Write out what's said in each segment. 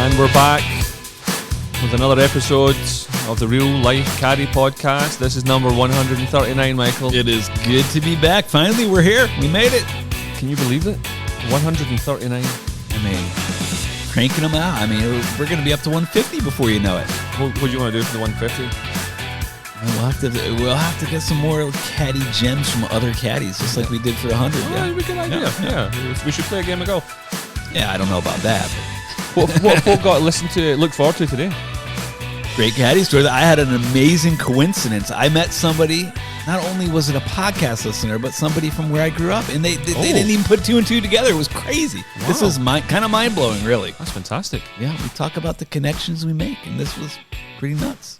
And we're back with another episode of the Real Life Caddie podcast. This is number 139, Michael. It is good to be back. Finally, we're here. We made it. Can you believe it? 139. I mean, cranking them out. I mean, we're going to be up to 150 before you know it. What do you want to do for the 150? We'll have to get some more caddy gems from other caddies, just like we did for 100. Oh, that'd be a good idea. Yeah. We should play a game of golf. Yeah, I don't know about that. What folk got to listen to, look forward to today? Great Caddie Stories. I had an amazing coincidence. I met somebody, not only was it a podcast listener, but somebody from where I grew up, and they didn't even put two and two together. It was crazy. Wow. This was kind of mind-blowing, really. That's fantastic. Yeah, we talk about the connections we make, and this was pretty nuts.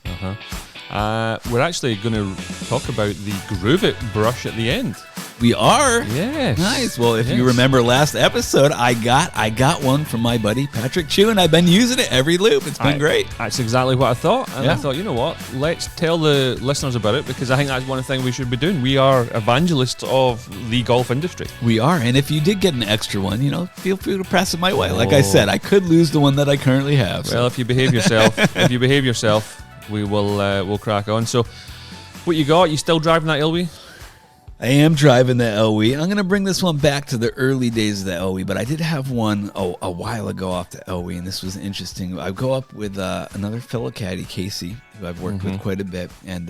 We're actually going to talk about the Groove It brush at the end. We are? Yes. Nice. Well, if you remember last episode, I got one from my buddy Patrick Chu, and I've been using it every loop. It's been great. That's exactly what I thought. And I thought, you know what? Let's tell the listeners about it, because I think that's one thing we should be doing. We are evangelists of the golf industry. We are. And if you did get an extra one, feel free to press it my way. Like I said, I could lose the one that I currently have. Well, if you behave yourself, we will we'll crack on. So, what you got? You still driving that Elwee? I am driving the Elwee. I'm going to bring this one back to the early days of the Elwee, but I did have one a while ago off the Elwee, and this was interesting. I go up with another fellow caddy, Casey, who I've worked with quite a bit, and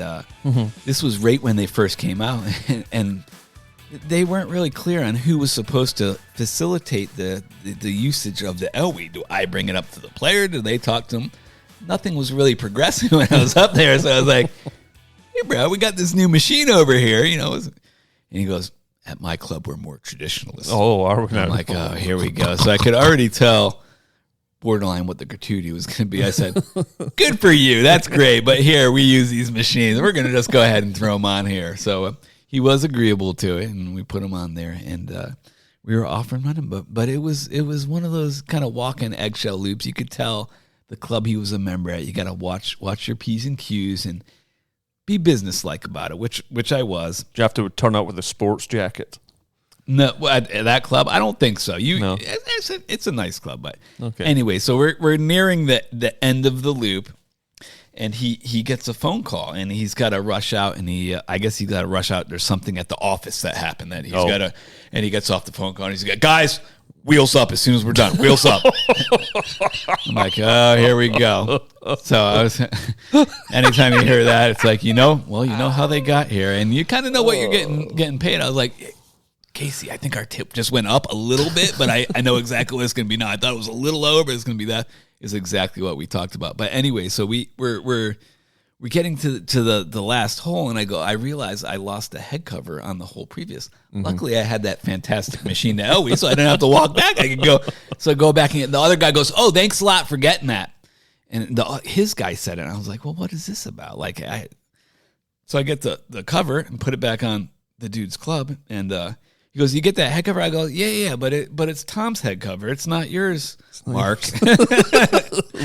this was right when they first came out, and they weren't really clear on who was supposed to facilitate the usage of the Elwee. Do I bring it up to the player? Do they talk to him? Nothing was really progressing when I was up there, so I was like, hey, bro, we got this new machine over here, And he goes, at my club, we're more traditionalists. Oh, are we? I'm like, oh, here we go. So I could already tell borderline what the gratuity was going to be. I said, good for you. That's great. But here, we use these machines. We're going to just go ahead and throw them on here. So he was agreeable to it, and we put him on there. And we were off and running. But it was one of those kind of walking eggshell loops. You could tell the club he was a member at. You got to watch your P's and Q's and be businesslike about it, which I was. Do you have to turn out with a sports jacket? No, at that club, I don't think so. No. It's a nice club, but okay. Anyway, so we're nearing the end of the loop, and he gets a phone call, and he's got to rush out, and I guess he got to rush out. There's something at the office that happened that he's got to, and he gets off the phone call, and he's like, guys, wheels up as soon as we're done. Wheels up. I'm like, oh, here we go. So anytime you hear that, it's like, you know how they got here, and you kind of know what you're getting paid. I was like, Casey, I think our tip just went up a little bit, but I know exactly what it's going to be now. I thought it was a little lower, but it's going to be that. Is exactly what we talked about. But anyway, so we're getting to the last hole, and I realized I lost the head cover on the hole previous. Luckily, I had that fantastic machine to Elwee, so I didn't have to walk back. I could go. So I go back, and the other guy goes, "Oh, thanks a lot for getting that." And his guy said it, and I was like, "Well, what is this about?" So I get the cover and put it back on the dude's club, and he goes, "You get that head cover?" I go, "Yeah, but it's Tom's head cover. It's not yours, Mark."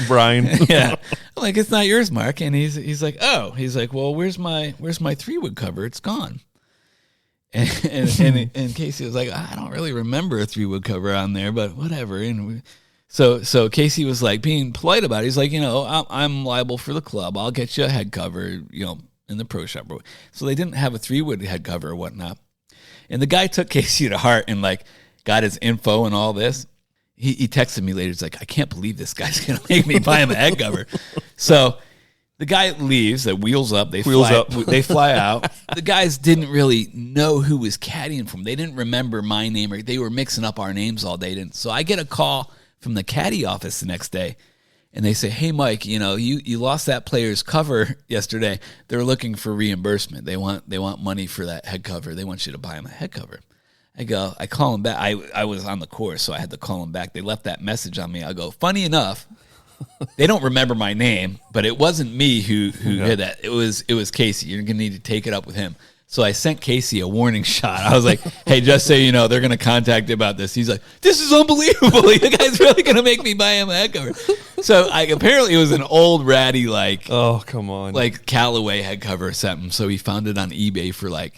Brian. Yeah. I'm like, "It's not yours, Mark." And he's like, "Oh." He's like, "Well, where's my 3-wood cover? It's gone." And Casey was like, "I don't really remember a 3-wood cover on there, but whatever." And so Casey was like being polite about it. He's like, I'm liable for the club. I'll get you a head cover, in the pro shop. So they didn't have a 3-wood head cover or whatnot. And the guy took Casey to heart and got his info and all this. He texted me later. He's like, I can't believe this guy's going to make me buy him a head cover. So the guy leaves, the wheels up. They fly out. The guys didn't really know who was caddying from. They didn't remember my name, or they were mixing up our names all day. So I get a call from the caddy office the next day. And they say, hey, Mike, you lost that player's cover yesterday. They're looking for reimbursement. They want money for that head cover. They want you to buy them a head cover. I call them back. I was on the course, so I had to call them back. They left that message on me. I go, funny enough, they don't remember my name, but it wasn't me who did that. It was Casey. You're going to need to take it up with him. So I sent Casey a warning shot. I was like, hey, just so you know, they're going to contact you about this. He's like, this is unbelievable. The guy's really going to make me buy him a head cover. So apparently it was an old ratty, oh, come on, Callaway head cover or something. So he found it on eBay for $80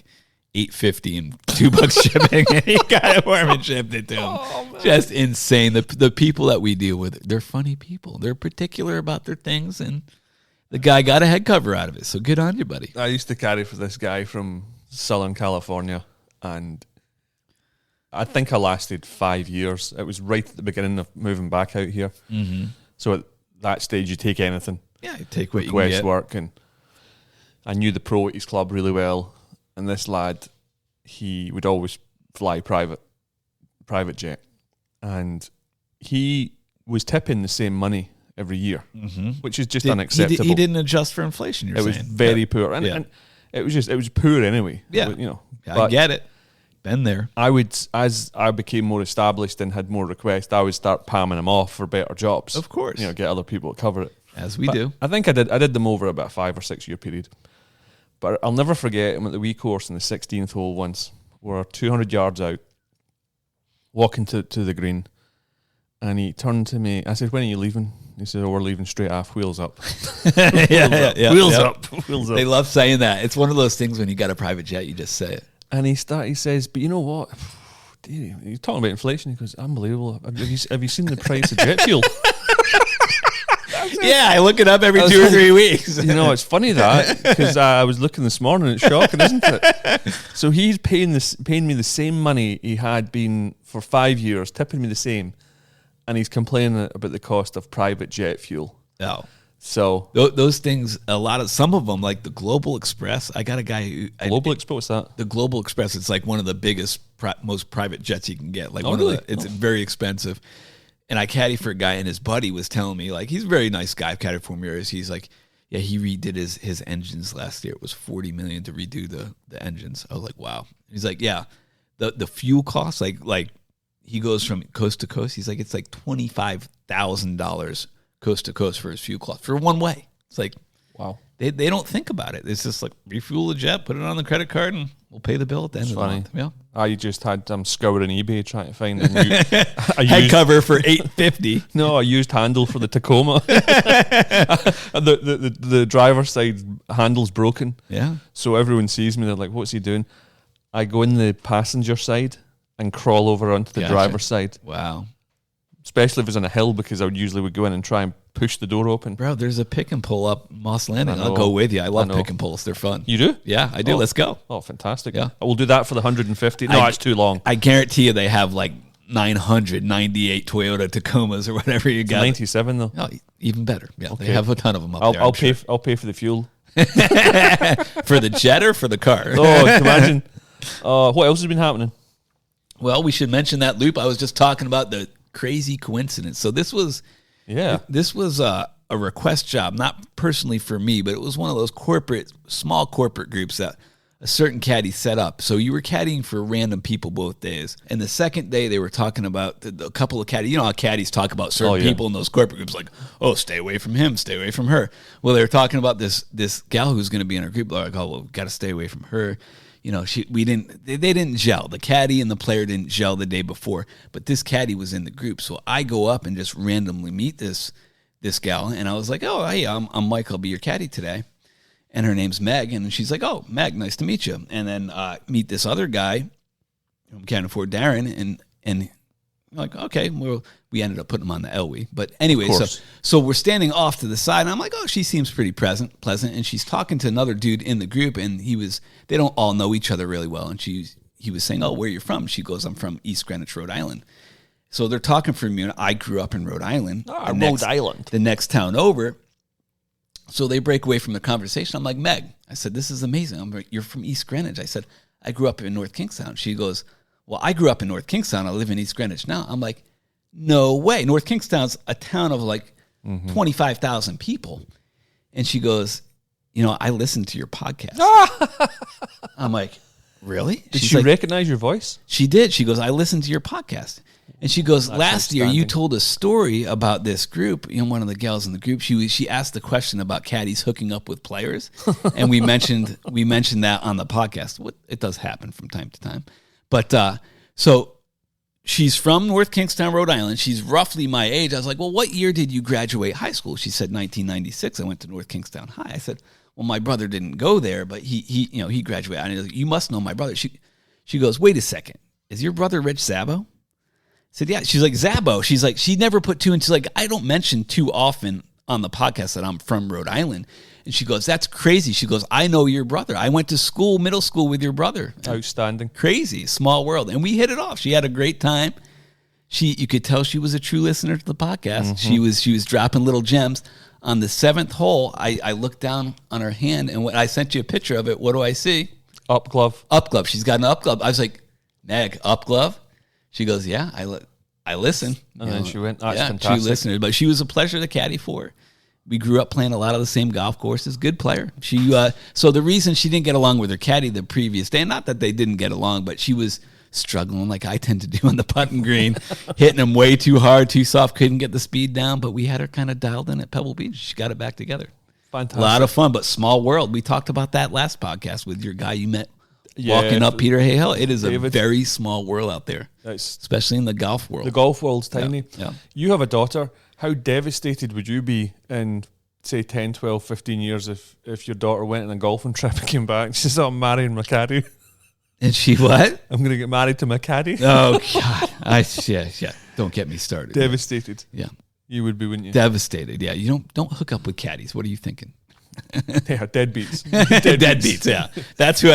$8.50 and $2 shipping, and he got it for him and shipped it to him. Oh, just insane. The people that we deal with, they're funny people. They're particular about their things, and the guy got a head cover out of it. So good on you, buddy. I used to caddy for this guy from Southern California, and I think I lasted 5 years. It was right at the beginning of moving back out here. Mm-hmm. So at that stage, you take anything. Yeah, you take what you can get. Work, and I knew the pro at his club really well. And this lad, he would always fly private jet, and he was tipping the same money every year, which is just unacceptable. He didn't adjust for inflation. It was very poor, and it was poor anyway. Yeah, you know, I get it. Been there. I would, as I became more established and had more requests, I would start palming him off for better jobs. Of course, get other people to cover it, as we do. I think I did them over about a 5 or 6 year period. But I'll never forget him at the wee course in the 16th hole once. We're 200 yards out, walking to the green, and he turned to me. I said, "When are you leaving?" He said, "Oh, we're leaving straight off, wheels up." Wheels up. They love saying that. It's one of those things when you got a private jet, you just say it. And he says, "But you know what? He's talking about inflation." He goes, "Unbelievable. Have you seen the price of jet fuel?" Yeah, I look it up every 2 or 3 weeks. You know, it's funny that, because I was looking this morning. It's shocking, isn't it? So he's paying me the same money he had been for 5 years, tipping me the same, and he's complaining about the cost of private jet fuel. Oh, so those things, some of them, like the Global Express. I got a guy who Express. What's that? The Global Express. It's like one of the biggest, most private jets you can get. Like it's very expensive. And I caddy for a guy, and his buddy was telling me, like, he's a very nice guy. I've caddied for him years. He's like, yeah, he redid his engines last year. It was $40 million to redo the engines. I was like, wow. He's like, yeah, the fuel costs, like he goes from coast to coast. He's like, it's like $25,000 coast to coast for his fuel cost for one way. It's like, wow. They don't think about it. It's just like refuel the jet, put it on the credit card, and we'll pay the bill at the end of the month. Yeah. I just had scouring eBay trying to find a new head cover for $850. No, a used handle for the Tacoma. the driver's side handle's broken. Yeah. So everyone sees me. They're like, "What's he doing?" I go in the passenger side and crawl over onto the driver's side. Wow. Especially if it's on a hill, because I would go in and try and push the door open. Bro, there's a pick and pull up Moss Landing. I'll go with you. I love pick and pulls. They're fun. You do? Yeah, I do. Let's go. Oh, fantastic. Yeah. We'll do that for the 150. No, it's too long. I guarantee you they have like 998 Toyota Tacomas or whatever you got. 97 though. Oh, even better. Yeah, okay. They have a ton of them up there. I'll pay for the fuel. For the jet or for the car? Oh, imagine. What else has been happening? Well, we should mention that loop. I was just talking about the crazy coincidence. So this was a request job, not personally for me, but it was one of those small corporate groups that a certain caddy set up. So you were caddying for random people both days. And the second day they were talking about a couple of caddies. You know how caddies talk about certain people in those corporate groups, like, oh, stay away from him, stay away from her. Well, they were talking about this gal who's going to be in our group. They're like, oh, well, got to stay away from her. You know, they didn't gel. The caddy and the player didn't gel the day before, but this caddy was in the group. So I go up and just randomly meet this gal, and I was like, oh, hey, I'm Mike. I'll be your caddy today. And her name's Meg, and she's like, oh, Meg, nice to meet you. And then meet this other guy, can't afford Darren, and I'm like, okay, well, we ended up putting him on the Elwee. But anyway, so we're standing off to the side, and I'm like, oh, she seems pretty pleasant, and she's talking to another dude in the group, and they don't all know each other really well, and he was saying, oh, where are you from? She goes, I'm from East Greenwich, Rhode Island. So they're talking for me, and I grew up in Rhode Island. Rhode Island. The next town over. So they break away from the conversation. I'm like, Meg, I said, this is amazing. I'm like, you're from East Greenwich. I said, I grew up in North Kingstown. She goes, well, I grew up in North Kingstown. I live in East Greenwich now. I'm like, no way. North Kingstown's a town of like 25,000 people. And she goes, you know, I listened to your podcast. I'm like, really? Did she recognize your voice? She did. She goes, I listened to your podcast. And she goes, last year you told a story about this group. You know, one of the gals in the group, she asked the question about caddies hooking up with players. And we mentioned that on the podcast. It does happen from time to time. But so she's from North Kingstown, Rhode Island. She's roughly my age. I was like, well, what year did you graduate high school? She said 1996. I went to North Kingstown High. I said, well, my brother didn't go there, but he graduated. I mean, you must know my brother. She goes, wait a second. Is your brother Rich Zabbo? I said, yeah. She's like, Zabbo. She's like, she never put two and she's like, I don't mention too often on the podcast that I'm from Rhode Island. And she goes, that's crazy. She goes, I know your brother. I went to school, middle school with your brother. Outstanding. Crazy. Small world. And we hit it off. She had a great time. You could tell she was a true listener to the podcast. Mm-hmm. She was dropping little gems. On the 7th hole, I looked down on her hand, and I sent you a picture of it. What do I see? Up glove. Up glove. She's got an up glove. I was like, Meg, up glove? She goes, yeah, I listen. And then she went, that's fantastic. True listener. But she was a pleasure to caddy for. We grew up playing a lot of the same golf courses. Good player. So the reason she didn't get along with her caddy the previous day, not that they didn't get along, but she was struggling like I tend to do on the putting green, hitting them way too hard, too soft, couldn't get the speed down, but we had her kind of dialed in at Pebble Beach. She got it back together. Fantastic. A lot of fun, but small world. We talked about that last podcast with your guy you met walking up Peter Hay Hill. It is a very small world out there, especially in the golf world. The golf world's tiny. Yeah. You have a daughter. How devastated would you be in, say, 10, 12, 15 years if your daughter went on a golfing trip and came back? She said, I'm marrying my caddy. And she what? I'm going to get married to my caddy. Oh, God. Yeah. Don't get me started. Devastated. Yeah. You would be, wouldn't you? Devastated, yeah. You don't hook up with caddies. What are you thinking? They are deadbeats. Deadbeats, yeah. That's who,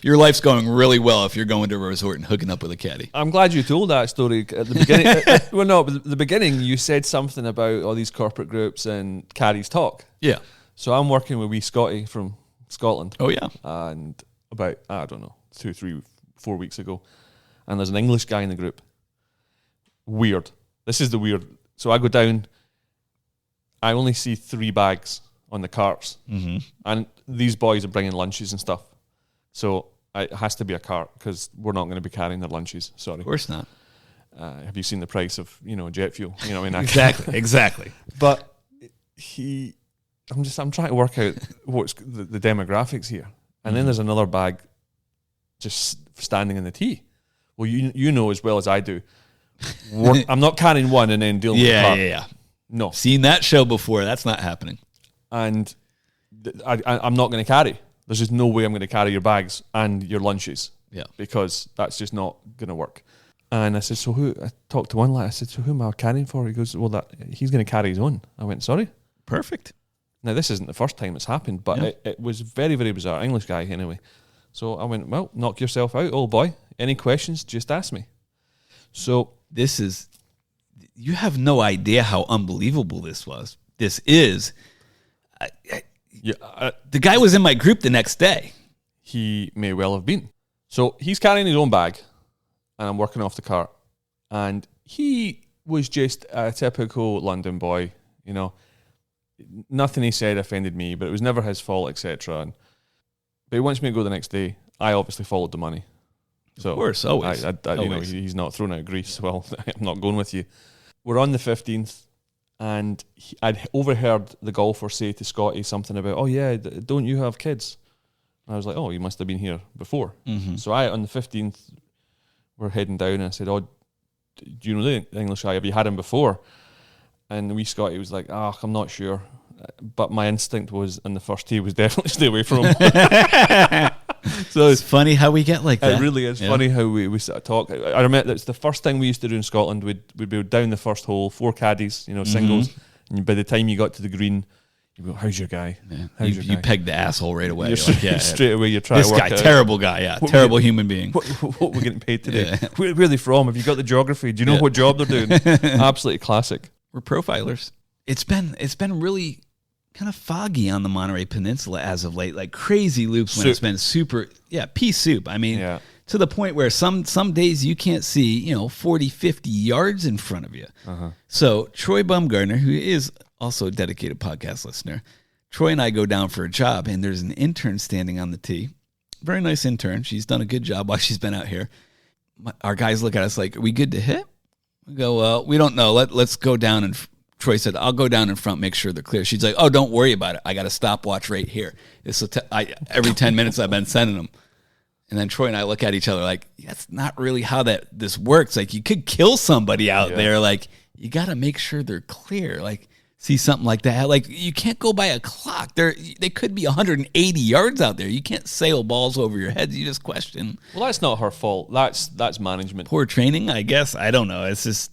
your life's going really well if you're going to a resort and hooking up with a caddy. I'm glad you told that story at the beginning. Well, no, but at the beginning you said something about all these corporate groups and caddies talk. Yeah. So I'm working with wee Scotty from Scotland. Oh, yeah. And about, I don't know, 2, 3, 4 weeks ago. And there's an English guy in the group. Weird. This is the weird. So I go down. I only see 3 bags on the carts. Mm-hmm. And these boys are bringing lunches and stuff. So it has to be a cart because we're not going to be carrying their lunches. Sorry. Of course not. Have you seen the price of, jet fuel? I mean, Exactly. But I'm trying to work out what's the demographics here. And then there's another bag just standing in the tee. Well, you know as well as I do. I'm not carrying one and then dealing with the cart. Yeah. No. Seen that show before. That's not happening. And I'm not going to carry. There's just no way I'm going to carry your bags and your lunches. Yeah. Because that's just not going to work. And I said, I talked to one lad. I said, so who am I carrying for? He goes, well, he's going to carry his own. I went, sorry? Perfect. Now, this isn't the first time it's happened, but it was very, very bizarre. English guy, anyway. So I went, well, knock yourself out, old boy. Any questions, just ask me. So you have no idea how unbelievable this was. This is. The guy was in my group the next day. He may well have been. So he's carrying his own bag, and I'm working off the cart. And he was just a typical London boy, Nothing he said offended me, but it was never his fault, etc. But he wants me to go the next day. I obviously followed the money. So of course, always. Always. He's not thrown out of Greece. Well, I'm not going with you. We're on the 15th, and I'd overheard the golfer say to Scotty something about, oh yeah, don't you have kids? And I was like, oh, you must have been here before. Mm-hmm. So on the 15th, we're heading down, and I said, oh, do you know the English guy? Have you had him before? And the wee Scotty was like, I'm not sure. But my instinct was, in the first tee, was definitely stay away from him. So it's funny how we get like that. It really is funny how we sort of talk. I remember it's the first thing we used to do in Scotland. We'd be down the first hole, 4 caddies, singles. Mm-hmm. And by the time you got to the green, you go, how's your guy? Yeah. You pegged the asshole right away. Straight away you're trying to work this guy, terrible guy, terrible human being. What we're getting paid today. Yeah. Where are they from? Have you got the geography? Do you know what job they're doing? Absolutely classic. We're profilers. It's been really kind of foggy on the Monterey Peninsula as of late, like crazy loops when it's been super, pea soup. I mean, to the point where some days you can't see, 40, 50 yards in front of you. Uh-huh. So Troy Bumgardner, who is also a dedicated podcast listener, Troy and I go down for a job, and there's an intern standing on the tee. Very nice intern. She's done a good job while she's been out here. Our guys look at us like, are we good to hit? We go, well, we don't know. Let's go down. And Troy said, I'll go down in front, make sure they're clear. She's like, oh, don't worry about it. I got a stopwatch right here. Every 10 minutes I've been sending them. And then Troy and I look at each other like, that's not really how this works. Like, you could kill somebody out there. Like, you got to make sure they're clear. Like, see something like that. Like, you can't go by a clock. They could be 180 yards out there. You can't sail balls over your head. You just question. Well, that's not her fault. That's management. Poor training, I guess. I don't know. It's just,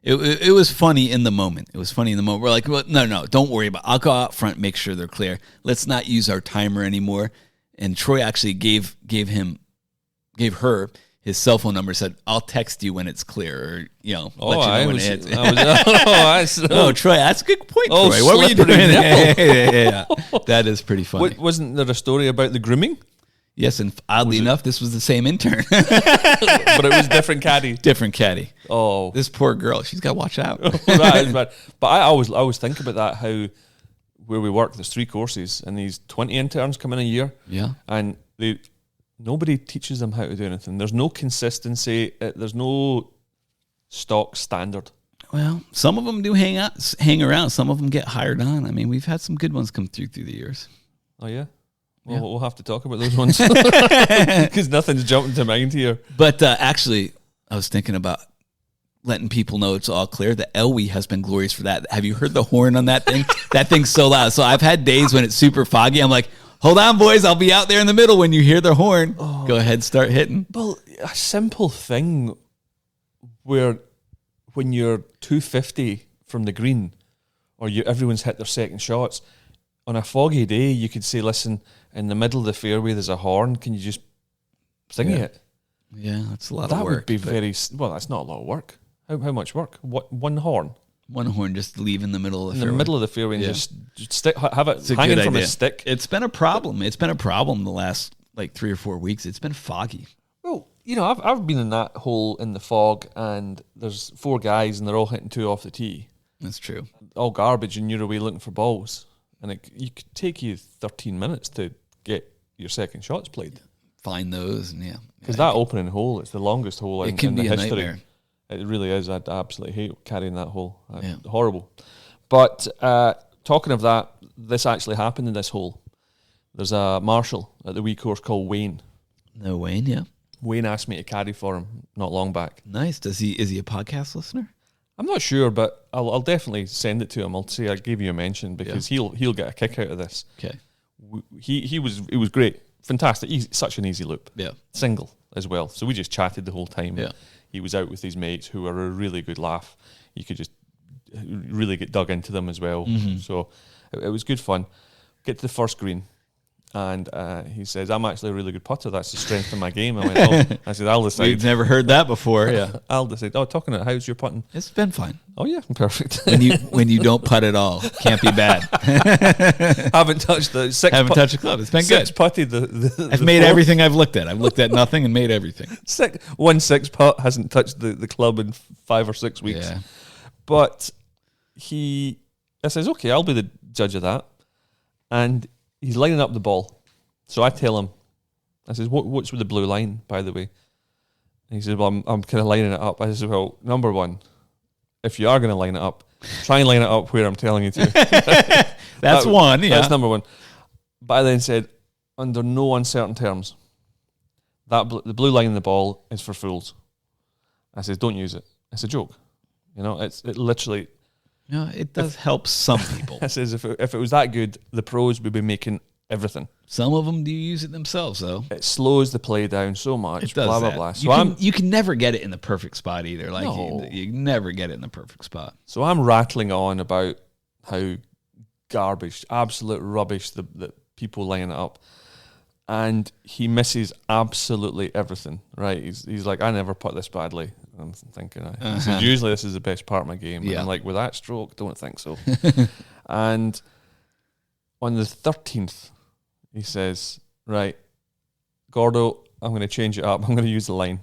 it was funny in the moment. It was funny in the moment. We're like, well, no, don't worry about it. I'll go out front, make sure they're clear. Let's not use our timer anymore. And Troy actually gave her his cell phone number, said, I'll text you when it's clear, or, let you know when it's. Troy, that's a good point, Troy. What were you doing? Yeah. That is pretty funny. Wasn't there a story about the grooming? Yes, and oddly enough, this was the same intern. But it was different caddy. Different caddy. Oh. This poor girl, she's got to watch out. That is bad. But I always think about that, how where we work, there's 3 courses, and these 20 interns come in a year. Yeah. And nobody teaches them how to do anything. There's no consistency. There's no stock standard. Well, some of them do hang around. Some of them get hired on. I mean, we've had some good ones come through the years. Oh, yeah? Well, we'll have to talk about those ones because nothing's jumping to mind here. But actually, I was thinking about letting people know it's all clear. The Elwee has been glorious for that. Have you heard the horn on that thing? That thing's so loud. So I've had days when it's super foggy. I'm like, hold on, boys. I'll be out there in the middle when you hear the horn. Oh. Go ahead, start hitting. Well, a simple thing where when you're 250 from the green or everyone's hit their second shots, on a foggy day, you could say, listen, in the middle of the fairway, there's a horn. Can you just sing it? Yeah, that's a lot of work. That would be that's not a lot of work. How much work? What, one horn? One horn, just leave in the middle of the fairway. In the middle of the fairway and just stick, have it hanging from a stick. It's been a problem. It's been a problem the last 3 or 4 weeks. It's been foggy. Well, I've been in that hole in the fog, and there's 4 guys, and they're all hitting 2 off the tee. That's true. All garbage, and you're away looking for balls. And it could take you 13 minutes to get your second shots played. Find those, because that opening hole, it's the longest hole in the history. Nightmare. It really is. I absolutely hate carrying that hole. Horrible. But talking of that, this actually happened in this hole. There's a marshal at the wee course called Wayne. No, Wayne, yeah. Wayne asked me to caddy for him not long back. Nice. Is he a podcast listener? I'm not sure, but I'll definitely send it to him. I'll say I gave you a mention because he'll get a kick out of this. Okay. He was great, fantastic. He's such an easy loop. Yeah. Single as well. So we just chatted the whole time. Yeah. He was out with his mates who were a really good laugh. You could just really get dug into them as well. Mm-hmm. So it was good fun. Get to the first green. And he says, I'm actually a really good putter. That's the strength of my game. I went, I said, I'll decide. We've never heard that before. Yeah. I'll decide. Talking about how's your putting? It's been fine. Oh, yeah. Perfect. when you don't putt at all, can't be bad. Haven't touched the touched the club. It's been good. Putted I've made everything I've looked at. I've looked at nothing and made everything. 1-6 putt hasn't touched the club in 5 or 6 weeks. Yeah. But I says, okay, I'll be the judge of that. And he's lining up the ball. So I tell him, I says, what's with the blue line, by the way? And he says, well, I'm kind of lining it up. I says, well, number one, if you are going to line it up, try and line it up where I'm telling you to. That's one, yeah. That's number one. But I then said, under no uncertain terms, the blue line in the ball is for fools. I says, don't use it. It's a joke. It literally... No, it does help some people. I says, if it was that good, the pros would be making everything. Some of them do use it themselves, though. It slows the play down so much. It does blah, blah, that. blah. So you can never get it in the perfect spot either. Like No. you never get it in the perfect spot. So I'm rattling on about how garbage, absolute rubbish, the people line it up. And he misses absolutely everything, right? He's like, I never put this badly. I'm thinking, I said, usually this is the best part of my game. And I'm like, with that stroke, don't think so. And on the 13th, he says, right, Gordo, I'm going to change it up. I'm going to use the line.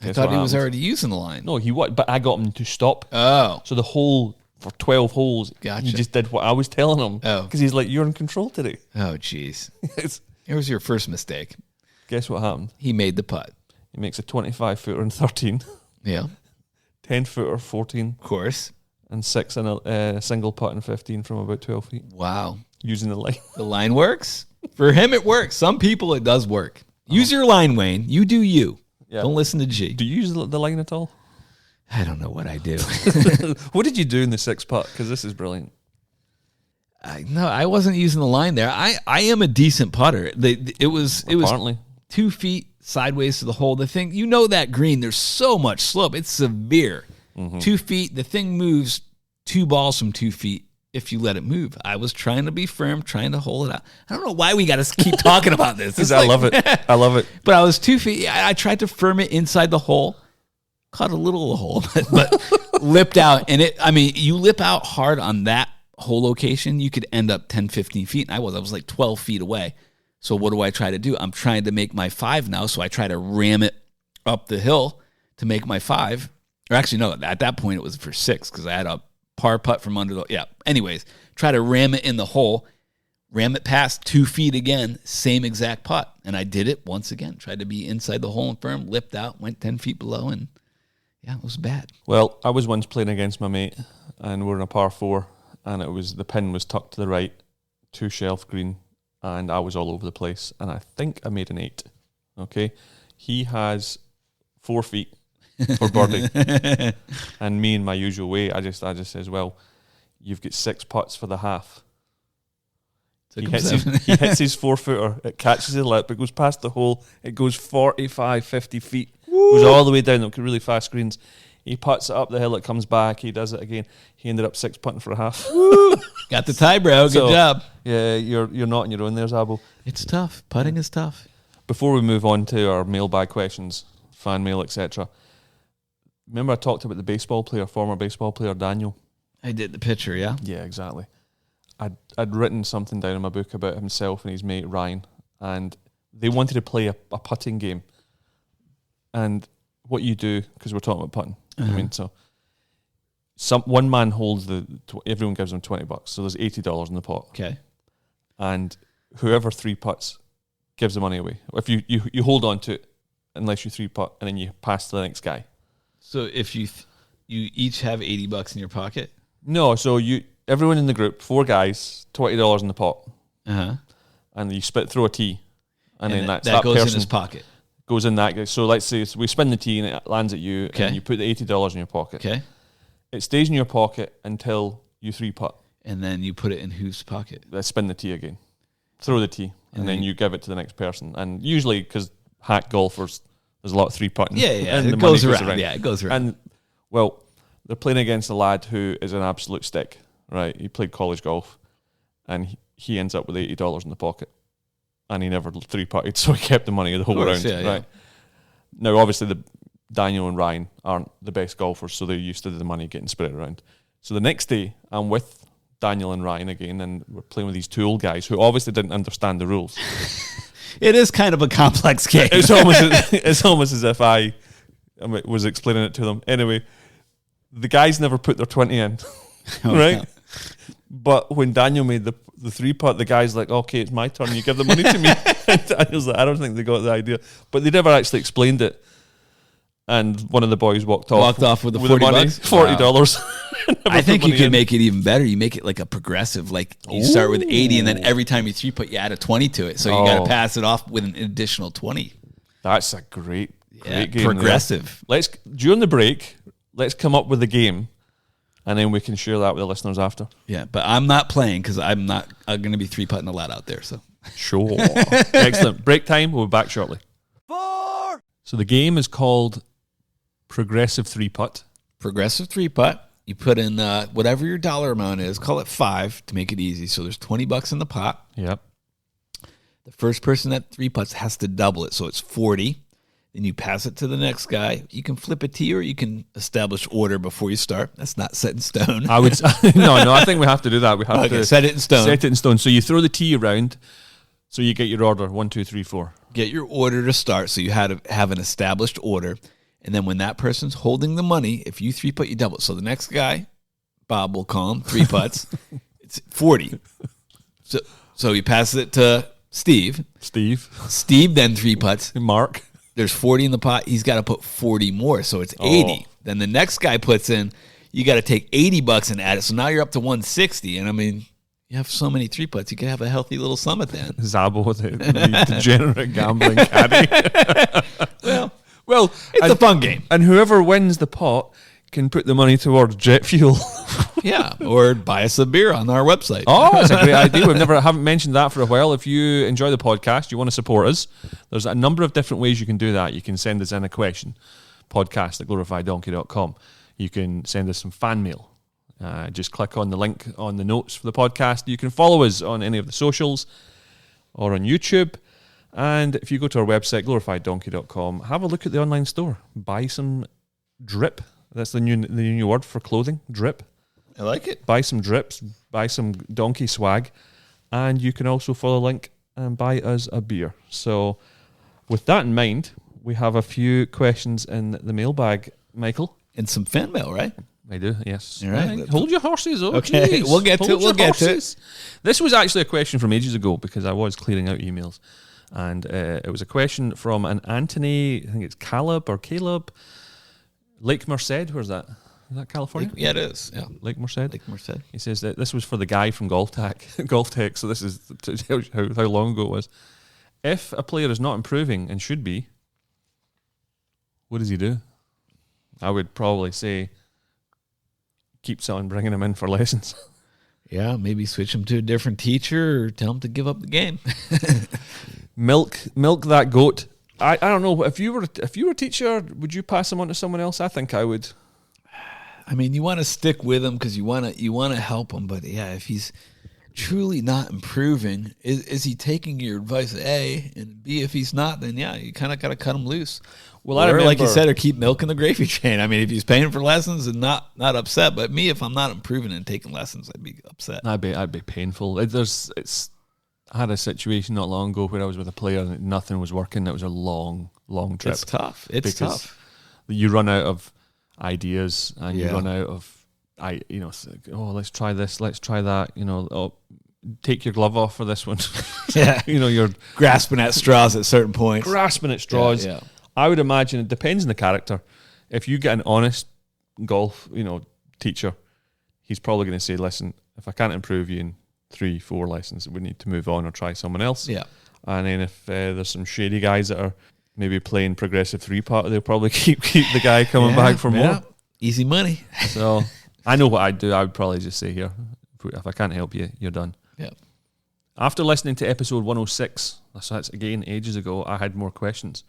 I thought he was already using the line. No, but I got him to stop. Oh. So the whole, for 12 holes, gotcha. He just did what I was telling him. Oh. Because he's like, you're in control today. Oh, jeez. Here was your first mistake. Guess what happened? He made the putt. He makes a 25-footer in 13. Yeah. 10-footer, 14. Of course. And 6 in a single putt in 15 from about 12 feet. Wow. Using the line. The line works. For him, it works. Some people, it does work. Use your line, Wayne. You do you. Yeah. Don't listen to G. Do you use the line at all? I don't know what I do. What did you do in the 6 putt? Because this is brilliant. No, I wasn't using the line there. I am a decent putter. It was 2 feet sideways to the hole. The thing, that green, there's so much slope. It's severe. 2 feet, the thing moves 2 balls from 2 feet if you let it move. I was trying to be firm, trying to hold it out. I don't know why we got to keep talking about this. Because I love it. I love it. But I was 2 feet. I tried to firm it inside the hole. Caught a little of the hole, but lipped out. And you lip out hard on that hole location, you could end up 10, 15 feet. And I was like 12 feet away. So what do I try to do? I'm trying to make my 5 now. So I try to ram it up the hill to make my 5. Or actually, no, at that point it was for 6 because I had a par putt from under the, Anyways, try to ram it in the hole, ram it past 2 feet again, same exact putt. And I did it once again. Tried to be inside the hole and firm, lipped out, went 10 feet below, and it was bad. Well, I was once playing against my mate, and we're in a par 4, and the pin was tucked to the right, 2 shelf green, and I was all over the place, and I think I made an 8. Okay, he has 4 feet for birdie, and me in my usual way, I just says, well, you've got 6 putts for the half. He hits his 4-footer, it catches the lip, it goes past the hole, it goes 45, 50 feet, goes all the way down, really fast greens. He putts it up the hill, it comes back, he does it again. He ended up 6 putting for a half. Got the tie, bro. Good job. Yeah, you're not on your own there, Zabbo. It's tough. Putting is tough. Before we move on to our mailbag questions, fan mail, etc., remember I talked about the former baseball player, Daniel? I did the picture, yeah? Yeah, exactly. I'd written something down in my book about himself and his mate Ryan, and they wanted to play a putting game. And what you do, because we're talking about putting, one man holds everyone gives them $20, so there's $80 in the pot. Okay. And whoever 3 putts gives the money away. If you hold on to it unless you 3 putt, and then you pass to the next guy. So if you each have $80 in your pocket? No, so everyone in the group, 4 guys, $20 in the pot. And you throw a tee, and then that goes person in his pocket. Goes in that. So let's say we spin the tee and it lands at you, and you put the $80 in your pocket. Okay. It stays in your pocket until you 3 putt. And then you put it in whose pocket? Let's spin the tee again. Throw the tee, and then you give it to the next person. And usually, because hack golfers, there's a lot of 3 putting. Yeah. And it goes around. Yeah, it goes around. And well, they're playing against a lad who is an absolute stick. Right? He played college golf, and he ends up with $80 in the pocket, and he never 3 putted, so he kept the money the whole round. Yeah, right. Now, obviously, Daniel and Ryan aren't the best golfers, so they're used to the money getting spread around. So the next day, I'm with Daniel and Ryan again, and we're playing with these 2 old guys who obviously didn't understand the rules. It is kind of a complex game. It's almost as if I was explaining it to them. Anyway, the guys never put their 20 in, right? No. But when Daniel made the 3 putt, the guy's like, okay, it's my turn, you give the money to me. And Daniel's like, I don't think they got the idea. But they never actually explained it. And one of the boys walked off with the $40. $40. Wow. I think you can make it even better. You make it like a progressive, like you start with 80, and then every time you 3 putt, you add a 20 to it. So you got to pass it off with an additional 20. That's a great game. Progressive. During the break, let's come up with a game. And then we can share that with the listeners after. Yeah, but I'm not playing because I'm going to be 3-putting a lot out there. So sure. Excellent. Break time. We'll be back shortly. 4. So the game is called Progressive 3-Putt. Progressive 3-Putt. You put in whatever your dollar amount is. Call it 5 to make it easy. So there's $20 in the pot. Yep. The first person that 3-putts has to double it. So it's 40. Then you pass it to the next guy. You can flip a tee, or you can establish order before you start. That's not set in stone. I would no. I think we have to do that. We have to set it in stone. Set it in stone. So you throw the tee around. So you get your order 1, 2, 3, 4. Get your order to start. So you had to have an established order, and then when that person's holding the money, if you 3-putt, you double it. So the next guy, Bob, will call him 3 putts. It's 40. So he passes it to Steve. Steve then 3 putts. Mark. There's 40 in the pot. He's got to put 40 more, so it's 80. Then the next guy puts in, you got to take $80 and add it. So now you're up to 160. And I mean, you have so many 3-putts, you could have a healthy little sum at the end. Zabbo, the degenerate gambling caddy. Well, it's a fun game. And whoever wins the pot can put the money towards jet fuel. Yeah, or buy us a beer on our website. Oh, that's a great idea. Haven't mentioned that for a while. If you enjoy the podcast, you want to support us, there's a number of different ways you can do that. You can send us in a question, podcast@glorifieddonkey.com. You can send us some fan mail. Just click on the link on the notes for the podcast. You can follow us on any of the socials or on YouTube. And if you go to our website, glorifieddonkey.com, have a look at the online store. Buy some drip. That's the new word for clothing, drip. I like it. Buy some drips, buy some donkey swag, and you can also follow the link and buy us a beer. So with that in mind, we have a few questions in the mailbag, Michael. And some fan mail, right? I do, yes. All right. Hold your horses. Oh, okay, geez. we'll get to it. This was actually a question from ages ago because I was clearing out emails. And it was a question from an Anthony, I think it's Caleb, Lake Merced. Where's that? Is that California? Yeah, it is. Yeah, Lake Merced. Lake Merced. He says that this was for the guy from Golf Tech. So this is to tell you how long ago it was. If a player is not improving and should be, what does he do? I would probably say keeps on bringing him in for lessons. Yeah, maybe switch him to a different teacher or tell him to give up the game. Milk that goat. I don't know. If you were a teacher, would you pass him on to someone else? I think I would. I mean, you want to stick with him because you want to help him, but yeah, if he's truly not improving, is he taking your advice? A, and B, if he's not, then yeah, you kind of got to cut him loose. Well, I remember, like you said, or keep milking the gravy train. I mean, if he's paying for lessons and not upset, but me, if I'm not improving and taking lessons, I'd be upset. I'd be painful. I had a situation not long ago where I was with a player and nothing was working. It was a long trip. It's tough. It's tough. You run out of ideas and you run out of let's try this, let's try that. Take your glove off for this one. Yeah, you're grasping at straws at certain points. Grasping at straws. Yeah. I would imagine it depends on the character. If you get an honest golf, teacher, he's probably going to say, "Listen, if I can't improve you in 3-4 lessons, we need to move on or try someone else." Yeah. And then if there's some shady guys that are maybe playing progressive 3-putt, they'll probably keep the guy coming back for more. Easy money. So I know what I'd do. I would probably just say, here, if I can't help you, you're done. Yeah. After listening to episode 106, so that's again ages ago, I had more questions.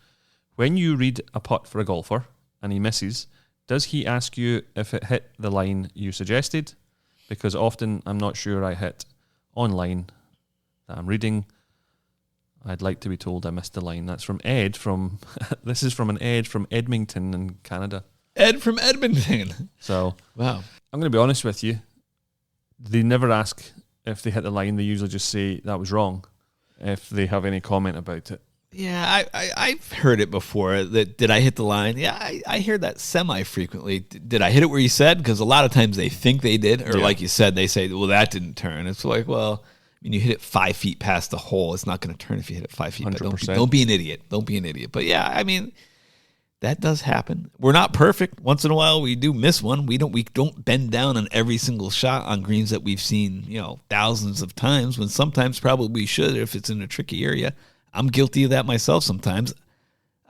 When you read a putt for a golfer and he misses, does he ask you if it hit the line you suggested? Because often I'm not sure I hit online that I'm reading. I'd like to be told I missed the line. That's from Ed this is from an Ed from Edmonton in Canada. Ed from Edmonton. So wow. I'm going to be honest with you. They never ask if they hit the line. They usually just say that was wrong if they have any comment about it. Yeah, I've heard it before. That did I hit the line? Yeah, I hear that semi-frequently. Did I hit it where you said? Because a lot of times they think they did. Or like you said, they say, well, that didn't turn. It's like, well, I mean, you hit it 5 feet past the hole. It's not going to turn if you hit it 5 feet. 100%. But don't be an idiot. Don't be an idiot. But yeah, I mean, that does happen. We're not perfect. Once in a while, we do miss one. We don't bend down on every single shot on greens that we've seen, thousands of times. When sometimes probably we should if it's in a tricky area. I'm guilty of that myself sometimes.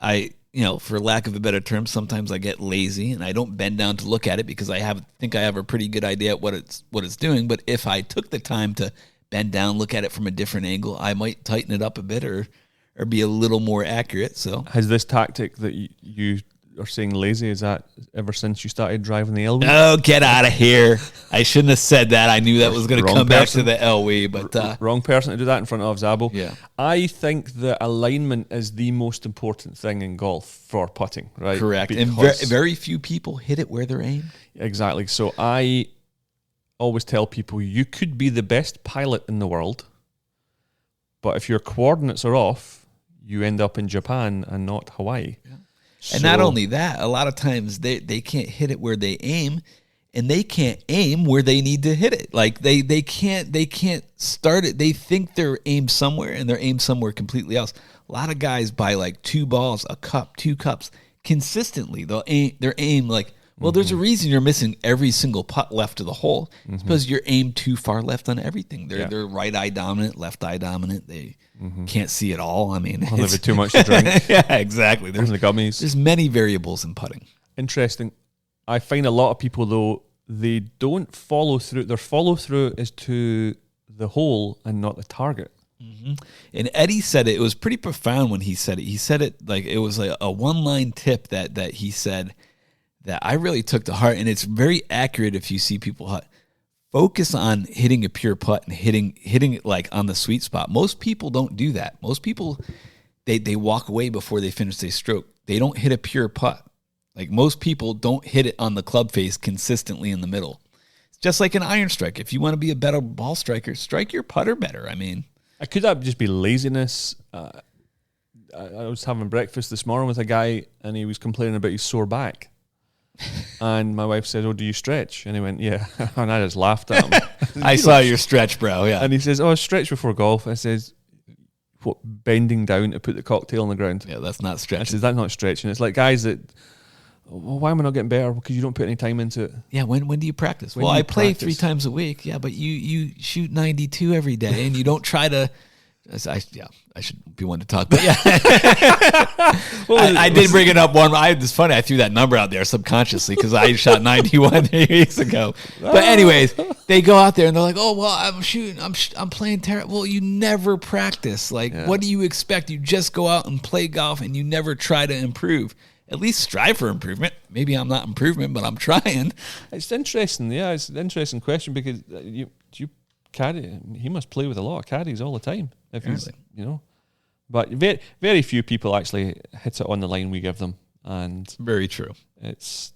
For lack of a better term, sometimes I get lazy and I don't bend down to look at it because I think I have a pretty good idea what it's doing. But if I took the time to bend down, look at it from a different angle, I might tighten it up a bit or be a little more accurate. So has this tactic that you are saying lazy, is that ever since you started driving the Elwee? Oh, get out of here. I shouldn't have said that. I knew that was going to come back to the Elwee. But wrong person to do that in front of Zabbo. Yeah. I think that alignment is the most important thing in golf for putting, right? Correct. And very few people hit it where they're aimed. Exactly. So I always tell people you could be the best pilot in the world, but if your coordinates are off, you end up in Japan and not Hawaii. Yeah. And not only that, a lot of times they can't hit it where they aim, and they can't aim where they need to hit it. Like they can't start it. They think they're aimed somewhere, and they're aimed somewhere completely else. A lot of guys buy like 2 balls, a cup, 2 cups consistently. They're aimed like, well, there's a reason you're missing every single putt left of the hole. It's because you're aimed too far left on everything. They're right eye dominant, left eye dominant. They can't see it all. I mean, it's too much to drink. Yeah, exactly. There's the gummies. There's many variables in putting. Interesting. I find a lot of people, though, they don't follow through. Their follow through is to the hole and not the target. Mm-hmm. And Eddie said it was pretty profound when he said it. He said it like it was like a one-line tip that he said that I really took to heart, and it's very accurate. If you see people focus on hitting a pure putt and hitting it like on the sweet spot. Most people don't do that. Most people they walk away before they finish their stroke. They don't hit a pure putt. Like most people don't hit it on the club face consistently in the middle. It's just like an iron strike. If you want to be a better ball striker, strike your putter better. I mean, could that just be laziness? I was having breakfast this morning with a guy, and he was complaining about his sore back. And my wife said, "Oh, do you stretch?" And he went, "Yeah." And I just laughed at him. I saw your stretch, bro. Yeah. And he says, "Oh, stretch before golf." I says, "What, bending down to put the cocktail on the ground?" Yeah, that's not stretching. I says, "That's not stretching." It's like guys that, well, why am I not getting better? Because you don't put any time into it. Yeah, when do you practice? Well, I play 3 times a week. Yeah, but you shoot 92 every day, and you don't try to. I should be one to talk, but yeah, I did bring it up one. It's funny. I threw that number out there subconsciously because I shot 91 3 weeks ago. But anyways, they go out there and they're like, "Oh well, I'm shooting. I'm playing terrible." Well, you never practice. Like, what do you expect? You just go out and play golf, and you never try to improve. At least strive for improvement. Maybe I'm not improvement, but I'm trying. It's interesting. Yeah, it's an interesting question because you caddy. He must play with a lot of caddies all the time. If he's, but very, very few people actually hit it on the line we give them, and very true. It's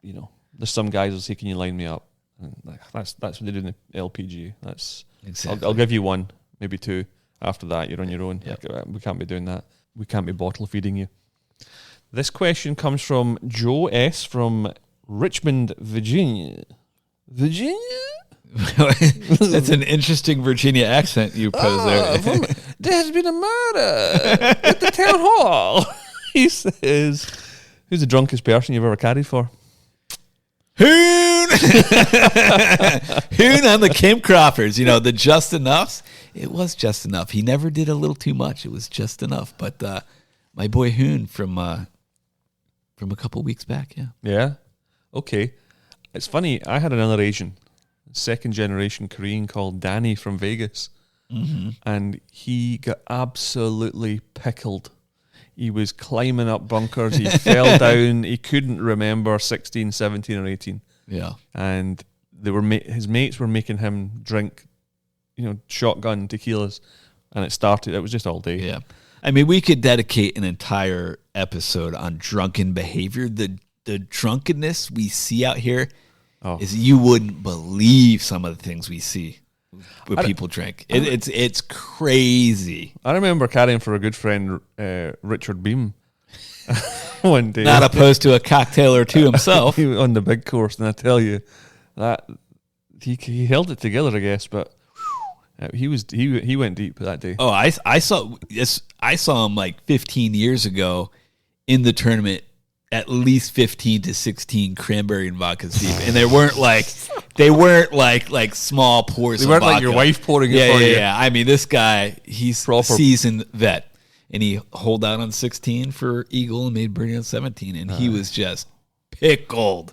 there's some guys who'll say, "Can you line me up?" And that's what they do in the LPGA. That's exactly. I'll give you 1, maybe 2. After that, you're on your own. Yep. We can't be doing that. We can't be bottle feeding you. This question comes from Joe S. from Richmond, Virginia. That's an interesting Virginia accent you pose there. There's been a murder at the town hall. He says, "Who's the drunkest person you've ever caddied for?" Hoon! Hoon on the Kim Crawfords. The just enoughs. It was just enough. He never did a little too much. It was just enough. But my boy Hoon from a couple weeks back, yeah. Yeah? Okay. It's funny, I had another Asian, second-generation Korean called Danny from Vegas, and he got absolutely pickled. He was climbing up bunkers, he fell down, he couldn't remember 16, 17, or 18. Yeah. And his mates were making him drink, shotgun tequilas, and it was just all day. Yeah. I mean, we could dedicate an entire episode on drunken behavior. The drunkenness we see out here is you wouldn't believe some of the things we see when people drink. It's crazy. I remember caddying for a good friend, Richard Beam, one day. Not opposed to a cocktail or two himself. He was on the big course, and I tell you, that he held it together, I guess, but he went deep that day. Oh, I saw him like 15 years ago in the tournament, at least 15 to 16 cranberry and vodka deep, and they weren't like small pours. They weren't of vodka. Like your wife pouring it for you. Yeah. I mean, this guy, he's a seasoned vet, and he holed out on 16 for eagle and made birdie on 17, and he was just pickled.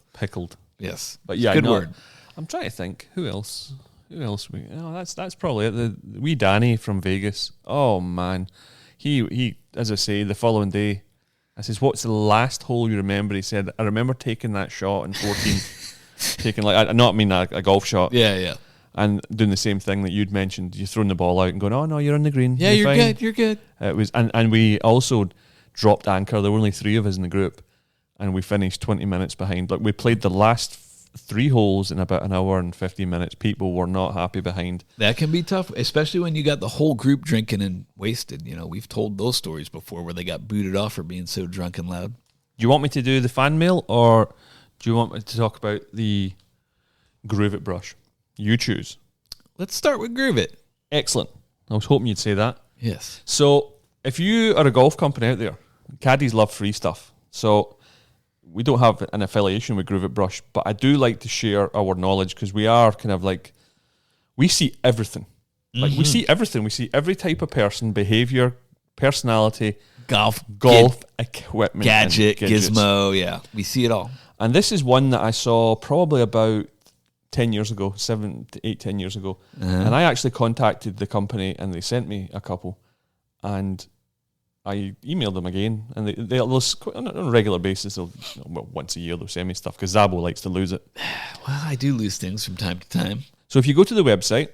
Yes, but yeah, good word. I'm trying to think who else. That's probably it. The wee Danny from Vegas. Oh man, he as I say, the following day, I says, "What's the last hole you remember?" He said, "I remember taking that shot in 14, taking a golf shot." Yeah. And doing the same thing that you'd mentioned, you throwing the ball out and going, "Oh no, you're on the green." Yeah, you're good. It was, and we also dropped anchor. There were only 3 of us in the group, and we finished 20 minutes behind. Like we played the last 3 holes in about an hour and 15 minutes. People were not happy behind. That can be tough, especially when you got the whole group drinking and wasted. We've told those stories before where they got booted off for being so drunk and loud. Do you want me to do the fan mail, or do you want me to talk about the Groove It brush? You choose. Let's start with Groove It. Excellent. I was hoping you'd say that. Yes. So if you are a golf company out there, caddies love free stuff. So we don't have an affiliation with Groove It Brush, but I do like to share our knowledge because we are kind of like, we see everything. Like we see everything. We see every type of person, behavior, personality, golf equipment, gadget, gizmo. Yeah, we see it all. And this is one that I saw probably about 10 years ago, 7 to 8, 10 years ago. And I actually contacted the company and they sent me a couple. And I emailed them again. And they'll on a regular basis, once a year, they'll send me stuff because Zabbo likes to lose it. Well, I do lose things from time to time. So if you go to the website,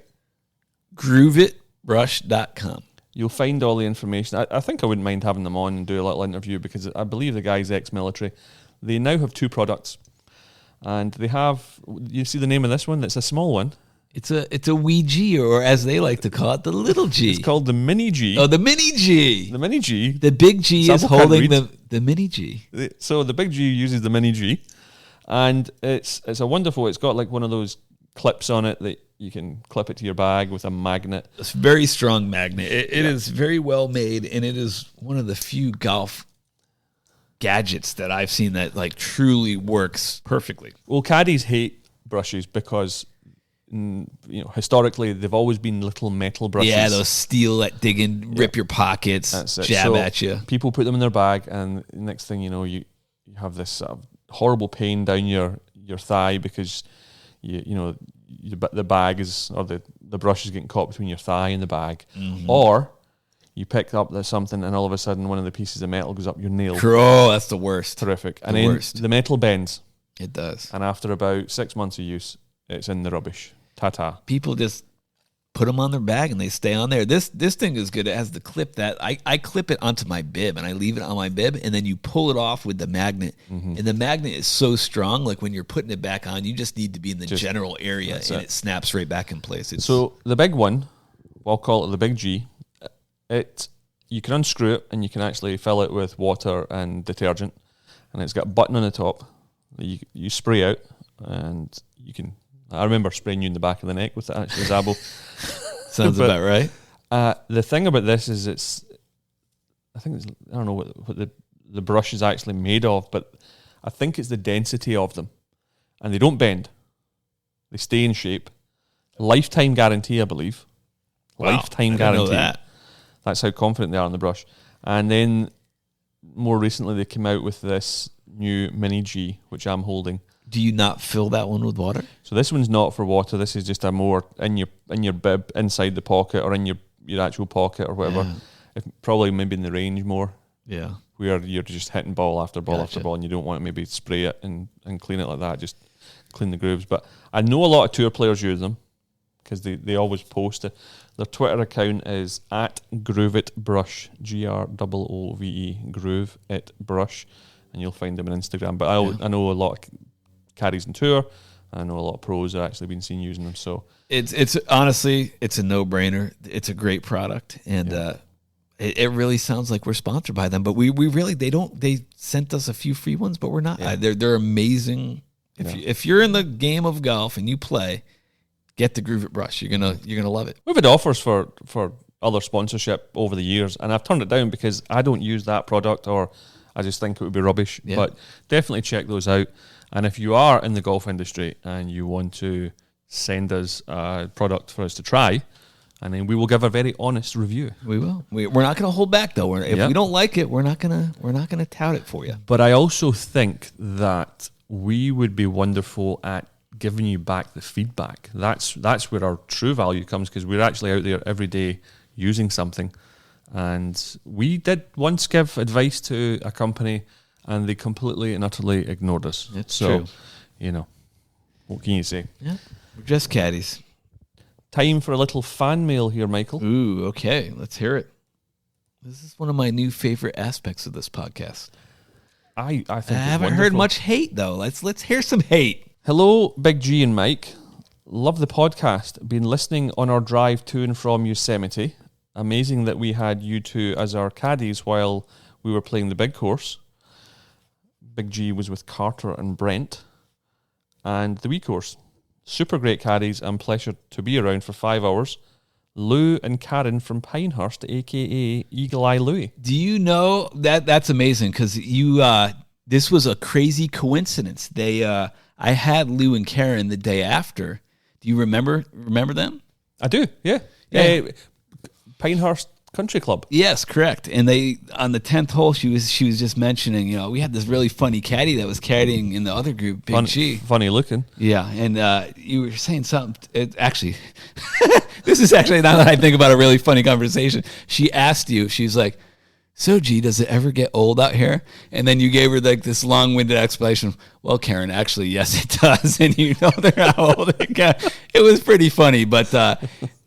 grooveitbrush.com, you'll find all the information. I think I wouldn't mind having them on and do a little interview because I believe the guy's ex-military. They now have 2 products. And they have, you see the name of this one? It's a small one. It's a wee G, or as they like to call it, the little G. It's called the Mini G. Oh, the Mini G. The Mini G. The big G is holding the Mini G. So the big G uses the Mini G. And it's a wonderful, it's got like one of those clips on it that you can clip it to your bag with a magnet. It's a very strong magnet. It is very well made, and it is one of the few golf gadgets that I've seen that like truly works perfectly. Well, caddies hate brushes because historically they've always been little metal brushes. Yeah, those steel that dig in, rip your pockets, jab at you. People put them in their bag, and the next thing you know, you have this horrible pain down your thigh because the bag is, or the brush is getting caught between your thigh and the bag, or you pick up something and all of a sudden one of the pieces of metal goes up your nail. Oh, that's the worst. Terrific. And then the metal bends. It does. And after about 6 months of use, it's in the rubbish. Ta-ta. People just put them on their bag and they stay on there. This thing is good. It has the clip that I clip it onto my bib and I leave it on my bib, and then you pull it off with the magnet. And the magnet is so strong, like when you're putting it back on, you just need to be in the general area and it snaps right back in place. So the big one, I'll call it the big G, you can unscrew it and you can actually fill it with water and detergent, and it's got a button on the top that you spray out, and you can. I remember spraying you in the back of the neck with it, actually, Zabbo. Sounds about right. The thing about this is I don't know what the brush is actually made of, but I think it's the density of them, and they don't bend. They stay in shape. Lifetime guarantee, I believe. Wow, Lifetime I guarantee. didn't know that. That's how confident they are in the brush. And then more recently they came out with this new Mini G, which I'm holding. Do you not fill that one with water? So this one's not for water. This is just a more in your bib, inside the pocket, or in your actual pocket or whatever. Yeah. Probably maybe in the range more. Yeah. Where you're just hitting ball after ball after ball, and you don't want to maybe spray it and clean it like that. Just clean the grooves. But I know a lot of tour players use them because they always post it. Their Twitter account is @GrooveItBrush, GROOVE, Groove It Brush, and you'll find them on Instagram. But I know a lot of caddies on tour. I know a lot of pros have actually been seen using them. So it's honestly, it's a no-brainer. It's a great product, and it really sounds like we're sponsored by them. But we really they sent us a few free ones, but we're not. Yeah. They're amazing. If you're in the game of golf and you play, get the Groove It Brush. You're gonna love it. We've had offers for other sponsorship over the years, and I've turned it down because I don't use that product, or I just think it would be rubbish. Yeah. But definitely check those out. And if you are in the golf industry and you want to send us a product for us to try, and then we will give a very honest review. We will. We're not going to hold back though. If we don't like it, we're not gonna tout it for you. But I also think that we would be wonderful at giving you back the feedback. That's where our true value comes, because we're actually out there every day using something. And we did once give advice to a company, and they completely and utterly ignored us. It's true. What can you say? Yeah, we're just caddies. Time for a little fan mail here, Michael. Ooh, okay. Let's hear it. This is one of my new favorite aspects of this podcast. I think I haven't heard much hate, though. Let's hear some hate. Hello, Big G and Mike. Love the podcast. Been listening on our drive to and from Yosemite. Amazing that we had you two as our caddies while we were playing the big course. Big G was with Carter and Brent. And the wee course. Super great caddies and pleasure to be around for 5 hours. Lou and Karen from Pinehurst, a.k.a. Eagle Eye Louie. Do you know that's amazing? Because this was a crazy coincidence. I had Lou and Karen the day after. Do you remember them? I do, yeah. Pinehurst country club. Yes, correct. And they on the 10th hole, she was just mentioning, we had this really funny caddy that was caddying in the other group, Big G. Funny looking. Yeah, and you were saying something. Actually, this is actually, now that I think about a really funny conversation. She asked you, she's like, "So, G, does it ever get old out here?" And then you gave her like this long-winded explanation. Well, Karen, actually, yes, it does. And they're how old it got. It was pretty funny, but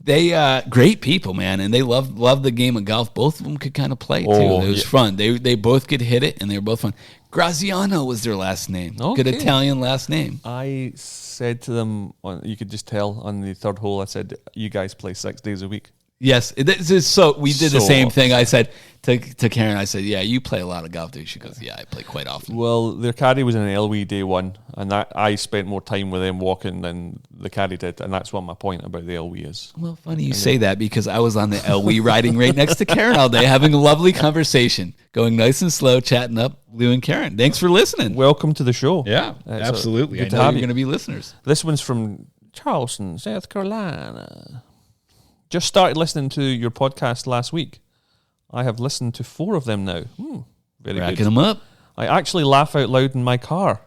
they great people, man, and they love the game of golf. Both of them could kind of play too. It was fun. They both could hit it, and they were both fun. Graziano was their last name. Okay. Good Italian last name. I said to them, you could just tell on the third hole, I said, "You guys play 6 days a week." Yes, so we did the same thing. I said to Karen, I said, "Yeah, you play a lot of golf, dude." She goes, "Yeah, I play quite often." Well, their caddy was in an Elwee day one, and that I spent more time with them walking than the caddy did, and that's what my point about the Elwee is. Well, funny you say that, because I was on the Elwee riding right next to Karen all day, having a lovely conversation, going nice and slow, chatting up Lou and Karen. Thanks for listening. Welcome to the show. Yeah, absolutely. I know you're going to be listeners. This one's from Charleston, South Carolina. Just started listening to your podcast last week. I have listened to 4 of them now. Very Racking good. them up. I actually laugh out loud in my car.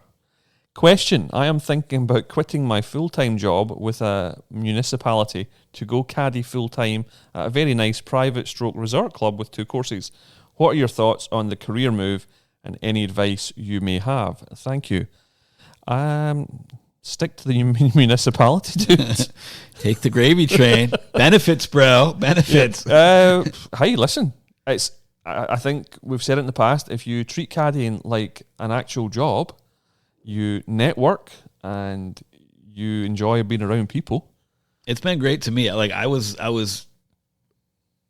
Question: I am thinking about quitting my full-time job with a municipality to go caddy full-time at a very nice private stroke resort club with 2 courses. What are your thoughts on the career move and any advice you may have? Thank you. Stick to the municipality, dude. Take the gravy train. Benefits, bro. Benefits. Hey, listen. I think we've said it in the past. If you treat caddying like an actual job, you network and you enjoy being around people. It's been great to me. Like I was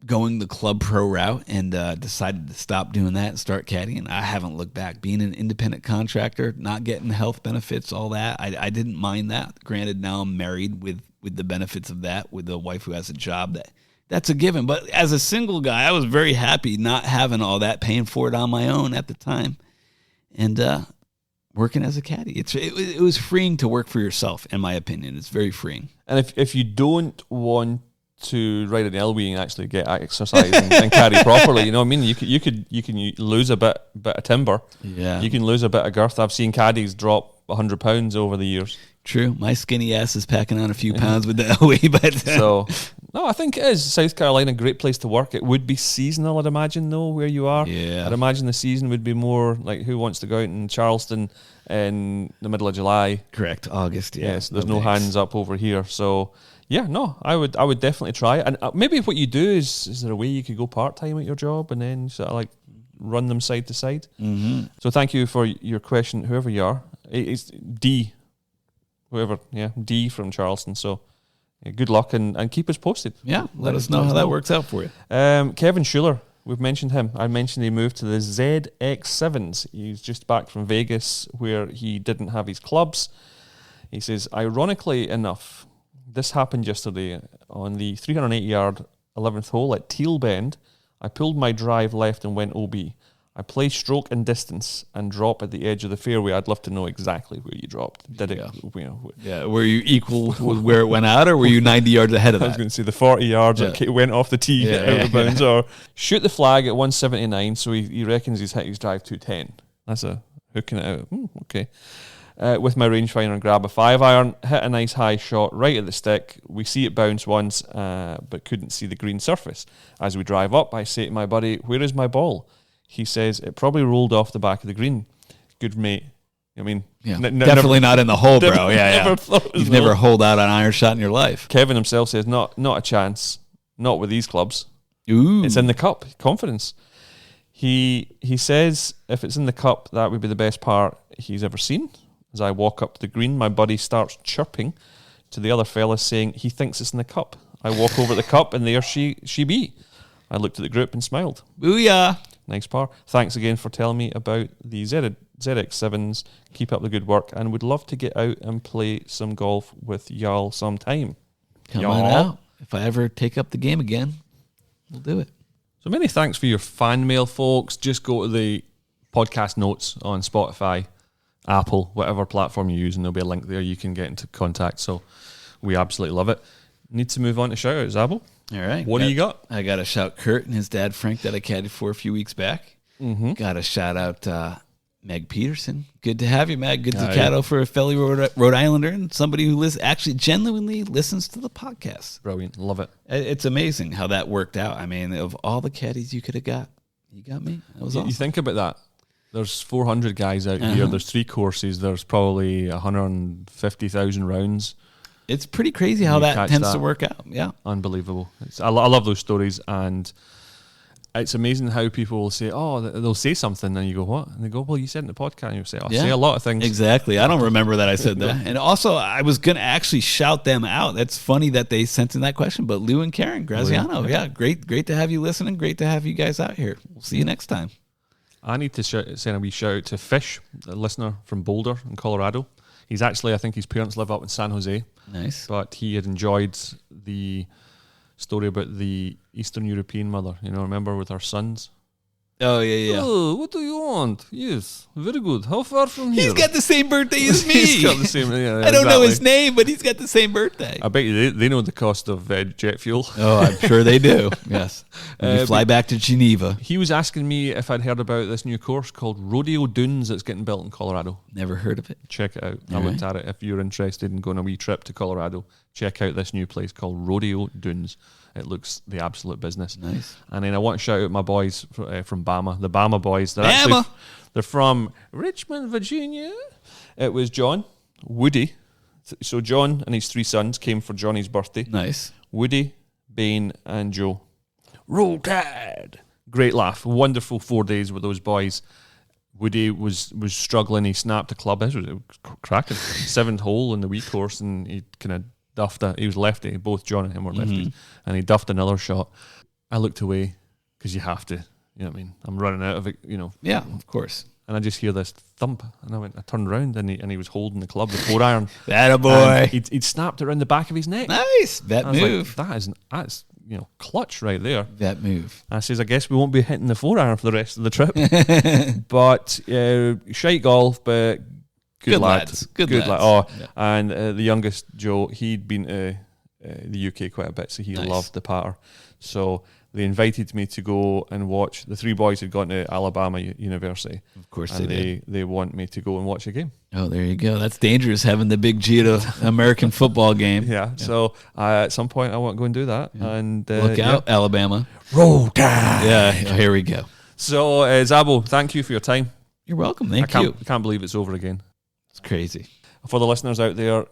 going the club pro route and decided to stop doing that and start caddying. I haven't looked back. Being an independent contractor, not getting health benefits, all that, I didn't mind that. Granted, now I'm married with the benefits of that, with a wife who has a job that's a given. But as a single guy, I was very happy not having all that, paying for it on my own at the time, and working as a caddy. It was freeing to work for yourself, in my opinion. It's very freeing. And if you don't want to ride an Elwee and actually get exercise and caddy properly, you know what I mean? You can lose a bit of timber. Yeah. You can lose a bit of girth. I've seen caddies drop 100 pounds over the years. True. My skinny ass is packing on a few pounds with the Elwee, but so no, I think it is. South Carolina, great place to work. It would be seasonal, I'd imagine, though, where you are. Yeah. I'd imagine the season would be more like who wants to go out in Charleston in the middle of July. Correct. August, yeah. Yes, there's no hands up over here. So yeah, no, I would definitely try it. And maybe what you do is there a way you could go part-time at your job and then sort of like run them side to side? Mm-hmm. So thank you for your question, whoever you are. It's D, whoever, yeah, D from Charleston. So yeah, good luck and keep us posted. Yeah, let us know how that works out for you. Kevin Schuler, we've mentioned him. I mentioned he moved to the ZX7s. He's just back from Vegas where he didn't have his clubs. He says, ironically enough, this happened yesterday on the 308-yard 11th hole at Teal Bend. I pulled my drive left and went OB. I play stroke and distance and drop at the edge of the fairway. I'd love to know exactly where you dropped. Did it? Yeah. Were you equal with where it went out, or were you 90 yards ahead of that? I was going to say the 40 yards it went off the tee out of bounds, or shoot the flag at 179. So he reckons he's hit his drive 210. That's a hooking it out. Okay. With my rangefinder and grab a 5-iron, hit a nice high shot right at the stick. We see it bounce once, but couldn't see the green surface. As we drive up, I say to my buddy, "Where is my ball?" He says, "It probably rolled off the back of the green." Good mate. I mean, definitely not in the hole, bro. You've never holed out an iron shot in your life. Kevin himself says, not a chance. Not with these clubs. Ooh. It's in the cup. Confidence. He says if it's in the cup, that would be the best part he's ever seen. As I walk up to the green, my buddy starts chirping to the other fella, saying he thinks it's in the cup. I walk over to the cup, and there she be. I looked at the group and smiled. Booyah! Nice par. Thanks again for telling me about the ZX7s. Keep up the good work, and would love to get out and play some golf with y'all sometime. Come on out. If I ever take up the game again, we'll do it. So many thanks for your fan mail, folks. Just go to the podcast notes on Spotify, Apple, whatever platform you use, and there'll be a link there you can get into contact. So we absolutely love it. Need to move on to shoutouts, Zabbo? All right. What do you got? I got to shout Kurt and his dad Frank that I caddied for a few weeks back. Mm-hmm. Got to shout out Meg Peterson. Good to have you, Meg. Good to caddo for a fellow Rhode Islander and somebody who actually genuinely listens to the podcast. Brilliant. Love it. It's amazing how that worked out. I mean, of all the caddies you could have got, you got me. That was awesome. You think about that. There's 400 guys out here. There's 3 courses. There's probably 150,000 rounds. It's pretty crazy how that tends to work out. Yeah. Unbelievable. I love those stories, and it's amazing how people will say, oh, they'll say something, and you go, what? And they go, well, you said in the podcast, and you say, say a lot of things. Exactly. I don't remember that I said that. And also, I was going to actually shout them out. That's funny that they sent in that question, but Lou and Karen Graziano, great to have you listening. Great to have you guys out here. We'll see you next time. I need to send a wee shout out to Fish, a listener from Boulder in Colorado. He's actually, I think his parents live up in San Jose. Nice. But he had enjoyed the story about the Eastern European mother, remember, with her sons. Oh, yeah. Oh, what do you want? Yes, very good. How far from here? He's got the same birthday as me. He's got the same, I don't know his name, but he's got the same birthday. I bet you they know the cost of jet fuel. Oh, I'm sure they do. Yes. When you fly back to Geneva. He was asking me if I'd heard about this new course called Rodeo Dunes that's getting built in Colorado. Never heard of it. Check it out. I looked at it. If you're interested in going a wee trip to Colorado, check out this new place called Rodeo Dunes. It looks the absolute business. Nice. And then I want to shout out my boys from Bama, the Bama boys. They're from Richmond, Virginia. It was John, Woody. So John and his 3 sons came for Johnny's birthday. Nice. Woody, Bane, and Joe. Roll Tide. Great laugh. Wonderful 4 days with those boys. Woody was struggling. He snapped a club. It was cracking. 7th hole in the wee course, and he kind of duffed he was lefty. Both John and him were lefties, and he duffed another shot. I looked away because you have to. You know what I mean? I'm running out of it. Yeah, of course. And I just hear this thump, and I turned around, and he was holding the club, the 4-iron. That a boy. He'd snapped it around the back of his neck. Nice. That move. Like, that's clutch right there. That move. I says, I guess we won't be hitting the 4-iron for the rest of the trip. But shite golf, but good lads. Good lads. Oh, yeah. And the youngest, Joe, he'd been to the UK quite a bit, so he loved the patter. So they invited me to go and watch. The 3 boys had gone to Alabama University. Of course and they want me to go and watch a game. Oh, there you go. That's dangerous, having the big G at an American football game. Yeah. So at some point I want to go and do that. Yeah. And look out, Alabama. Roll Tide. Yeah, here we go. So Zabbo, thank you for your time. You're welcome. Thank you. I can't believe it's over again. It's crazy. For the listeners out there,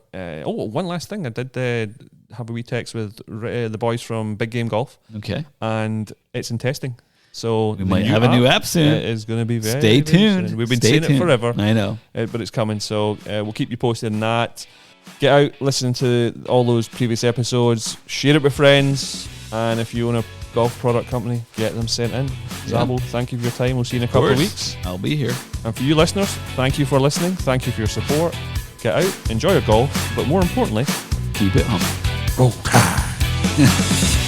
one last thing. I did have a wee text with the boys from Big Game Golf. Okay. And it's in testing. So we might have a new app soon. It is going to be very Stay tuned. Soon. We've been saying it forever. I know. But it's coming. So we'll keep you posted on that. Get out, listen to all those previous episodes. Share it with friends. And if you own a golf product company, get them sent in. Zabbo, thank you for your time. We'll see you in a couple of weeks. I'll be here. And for you listeners, thank you for listening. Thank you for your support. Get out, enjoy your golf, but more importantly, keep it humble. Roll Tide.